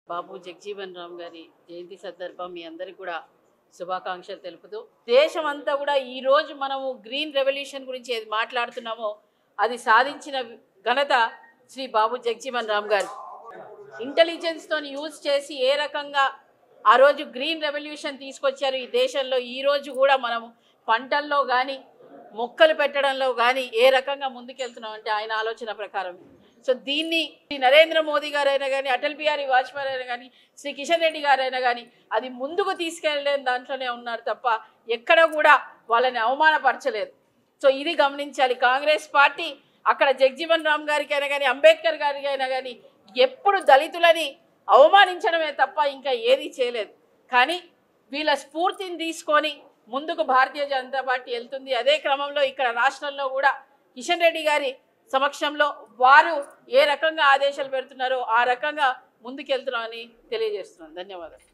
బాబు జగజీవన్ రామ్ గారి జయంతి సందర్భం మీ అందరికీ కూడా శుభాకాంక్షలు తెలుపుతూ దేశమంతా కూడా ఈ రోజు మనము గ్రీన్ రెవల్యూషన్ గురించి ఏది మాట్లాడుతున్నామో అది సాధించిన ఘనత శ్రీ బాబు జగజీవన్ రామ్ గారు. ఇంటెలిజెన్స్తో యూజ్ చేసి ఏ రకంగా ఆ రోజు గ్రీన్ రెవల్యూషన్ తీసుకొచ్చారు ఈ దేశంలో. ఈ రోజు కూడా మనము పంటల్లో కానీ మొక్కలు పెట్టడంలో కానీ ఏ రకంగా ముందుకెళ్తున్నాం అంటే ఆయన ఆలోచన ప్రకారం. సో దీన్ని నరేంద్ర మోదీ గారైనా కానీ, అటల్ బిహారీ వాజ్పేయి అయినా కానీ, శ్రీ కిషన్ రెడ్డి గారైనా కానీ అది ముందుకు తీసుకెళ్ళలేని దాంట్లోనే ఉన్నారు తప్ప ఎక్కడ కూడా వాళ్ళని అవమానపరచలేదు. సో ఇది గమనించాలి. కాంగ్రెస్ పార్టీ అక్కడ జగజీవన్ రామ్ గారికి అయినా కానీ, అంబేద్కర్ గారికి అయినా కానీ ఎప్పుడు దళితులని అవమానించడమే తప్ప ఇంకా ఏది చేయలేదు. కానీ వీళ్ళ స్ఫూర్తిని తీసుకొని ముందుకు భారతీయ జనతా పార్టీ వెళ్తుంది. అదే క్రమంలో ఇక్కడ రాష్ట్రంలో కూడా కిషన్ రెడ్డి గారి సమక్షంలో వారు ఏ రకంగా ఆదేశాలు పెడుతున్నారో ఆ రకంగా ముందుకెళ్తున్నామని తెలియజేస్తున్నాను. ధన్యవాదాలు.